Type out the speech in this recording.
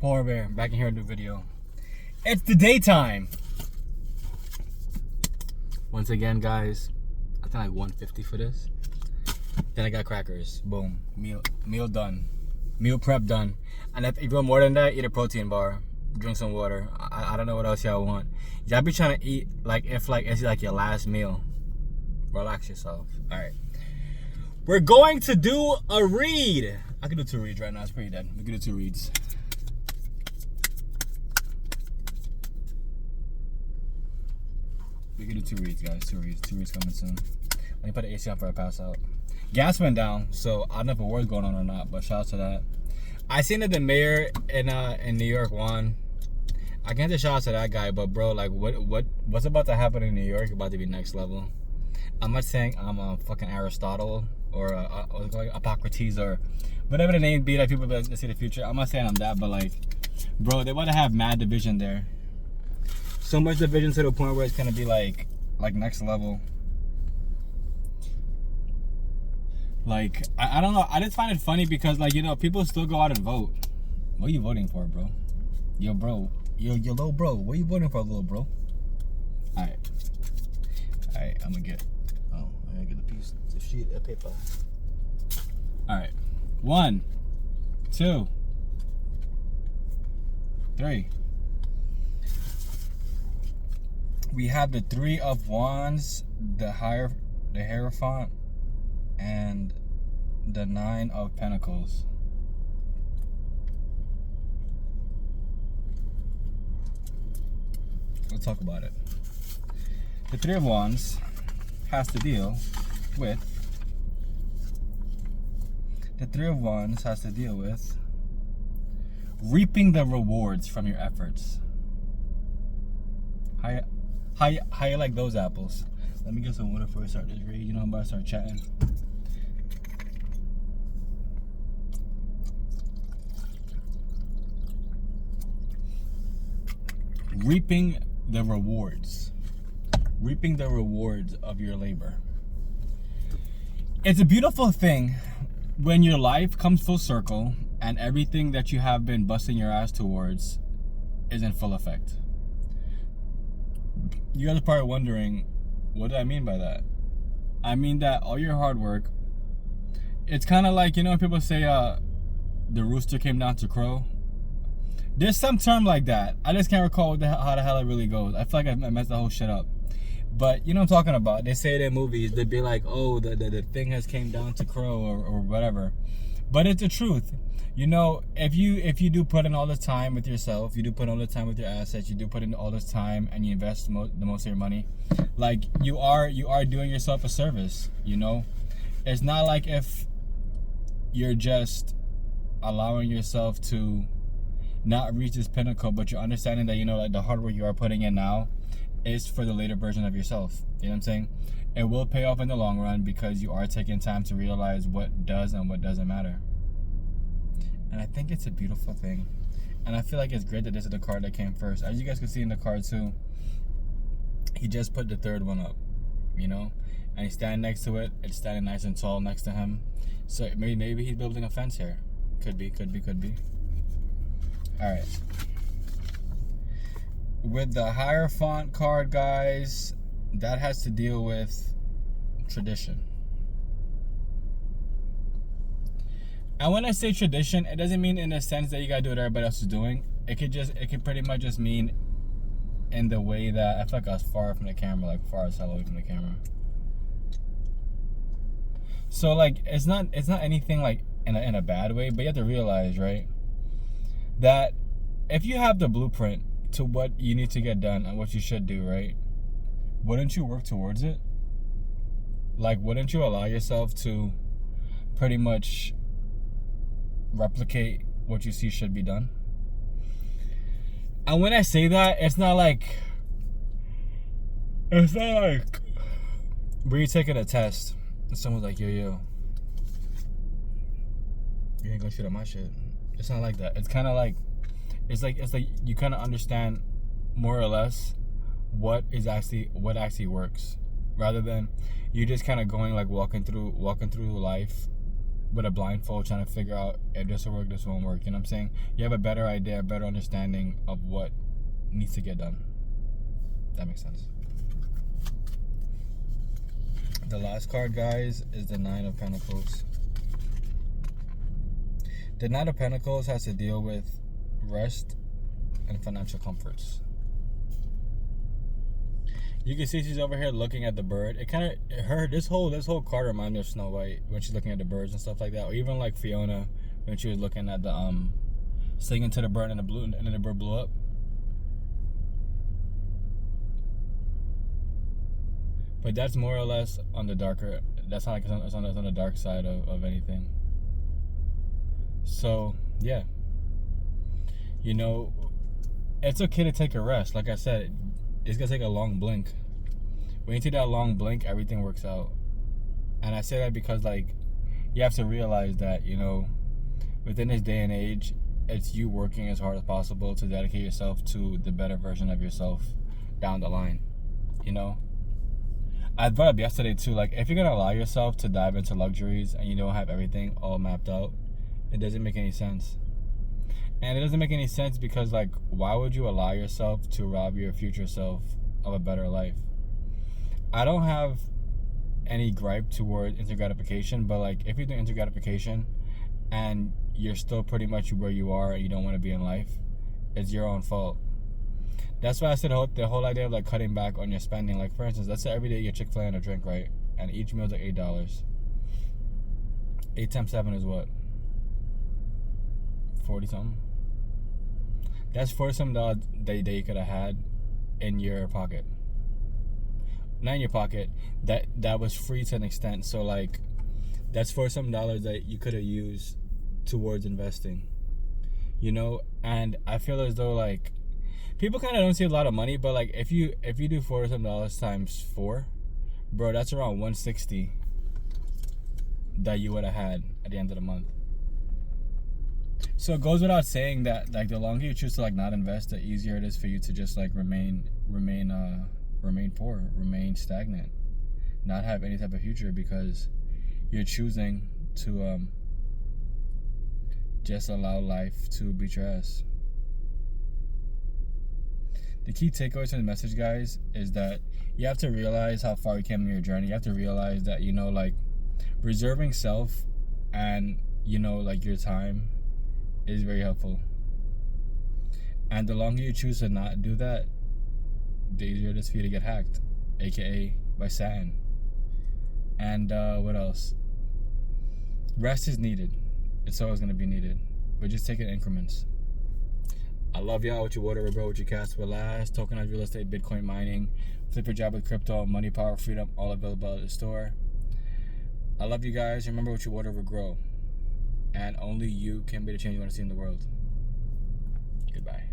Polar Bear, back in here with a new video. It's the daytime. Once again, guys, I think like 150 for this. Then I got crackers. Boom. Meal done. Meal prep done. And if you want more than that, eat a protein bar. Drink some water. I don't know what else y'all want. Y'all be trying to eat like if like it's like your last meal. Relax yourself. Alright. We're going to do a read. I can do 2 reads right now. It's pretty dead. We can do 2 reads. We can do 2 reads, guys. 2 reads. 2 reads coming soon. Let me put the AC on before I pass out. Gas went down, so I don't know if a war's going on or not, but shout out to that. I seen that the mayor in New York won. I can't say shout out to that guy, but bro, like what's about to happen in New York about to be next level. I'm not saying I'm a fucking Aristotle or what's it called, Hippocrates or whatever the name be that people that see the future. I'm not saying I'm that, but like, bro, they about to have mad division there. So much division to the point where it's gonna be like next level. Like, I don't know. I just find it funny because, like, you know, people still go out and vote. What are you voting for, bro? Yo, bro. Yo, little bro. What are you voting for, little bro? Alright. Alright, I'm gonna get... Oh, I gotta get a piece of sheet of paper. Alright. 1, 2, 3. We have the 3 of Wands, the Hierophant, and the 9 of Pentacles. Let's talk about it. The 3 of Wands has to deal with reaping the rewards from your efforts. How you like those apples? Let me get some water before we start this read. You know, I'm about to start chatting. Reaping the rewards of your labor. It's a beautiful thing when your life comes full circle and everything that you have been busting your ass towards is in full effect. You guys are probably wondering, what do I mean by that? I mean that all your hard work, it's kind of like, you know, when people say the rooster came down to crow. There's some term like that. I just can't recall how the hell it really goes. I feel like I messed the whole shit up. But you know what I'm talking about. They say it in movies. They'd be like, oh, the thing has came down to crow or whatever. But it's the truth. You know, if you do put in all the time with yourself, you do put in all the time with your assets, you do put in all this time and you invest the most of your money, like you are doing yourself a service, you know? It's not like if you're just allowing yourself to not reach this pinnacle, but you're understanding that, you know, like the hard work you are putting in now is for the later version of yourself. You know what I'm saying? It will pay off in the long run because you are taking time to realize what does and what doesn't matter. And I think it's a beautiful thing. And I feel like it's great that this is the card that came first. As you guys can see in the card too, he just put the 3rd one up, you know? And he's standing next to it. It's standing nice and tall next to him. So maybe he's building a fence here. Could be. Alright. With the Hierophant card, guys, that has to deal with tradition. And when I say tradition, it doesn't mean in the sense that you gotta do what everybody else is doing. It could pretty much just mean in the way that I feel like I was far from the camera, like far as hell away from the camera. So like it's not anything like in a bad way, but you have to realize, right, that if you have the blueprint to what you need to get done and what you should do, right, wouldn't you work towards it? Like, wouldn't you allow yourself to pretty much replicate what you see should be done? And when I say that, it's not like when you're taking a test and someone's like, yo, you ain't gonna shoot at my shit. It's not like that. It's kind of like, it's like you kind of understand more or less what actually works, rather than you just kind of going like walking through life with a blindfold trying to figure out if this will work, this won't work. You know what I'm saying? You have a better idea, a better understanding of what needs to get done. That makes sense. The last card, guys, is the Nine of Pentacles. The Nine of Pentacles has to deal with rest and financial comforts. You can see she's over here looking at the bird. It kind of this whole card reminds me of Snow White when she's looking at the birds and stuff like that, or even like Fiona when she was looking at the singing to the bird and the bird blew up. But that's more or less on the darker. That's not like it's on the dark side of anything. So yeah, you know, it's okay to take a rest. Like I said, it's gonna take a long blink. When you take that long blink, everything works out. And I say that because, like, you have to realize that, you know, within this day and age, it's you working as hard as possible to dedicate yourself to the better version of yourself down the line. You know, I brought up yesterday too, like, if you're gonna allow yourself to dive into luxuries and you don't have everything all mapped out, it doesn't make any sense. And it doesn't make any sense because, like, why would you allow yourself to rob your future self of a better life? I don't have any gripe toward instant gratification, but, like, if you do instant gratification and you're still pretty much where you are and you don't want to be in life, it's your own fault. That's why I said the whole idea of, like, cutting back on your spending. Like, for instance, let's say every day you get Chick-fil-A and a drink, right? And each meal's like $8. 8 times 7 is what? 40 something. That's $40 something that you could have had in your pocket. Not in your pocket. That was free to an extent. So, like, that's $40 something that you could have used towards investing. You know, and I feel as though, like, people kind of don't see a lot of money, but, like, if you do $40 something times 4, bro, that's around $160 that you would have had at the end of the month. So it goes without saying that, like, the longer you choose to, like, not invest, the easier it is for you to just, like, remain poor, remain stagnant, not have any type of future, because you're choosing to just allow life to beat your ass. The key takeaways from the message, guys, is that you have to realize how far you came in your journey. You have to realize that, you know, like, reserving self and, you know, like, your time is very helpful. And the longer you choose to not do that, the easier it is for you to get hacked, aka by Saturn. And what else? Rest is needed. It's always going to be needed, but just take it in increments. I love y'all. With your water, bro, with your cast with last, tokenized real estate, Bitcoin mining, flip your job with crypto, money, power, freedom, all available at the store. I love you guys. Remember, with your water will grow. And only you can be the change you want to see in the world. Goodbye.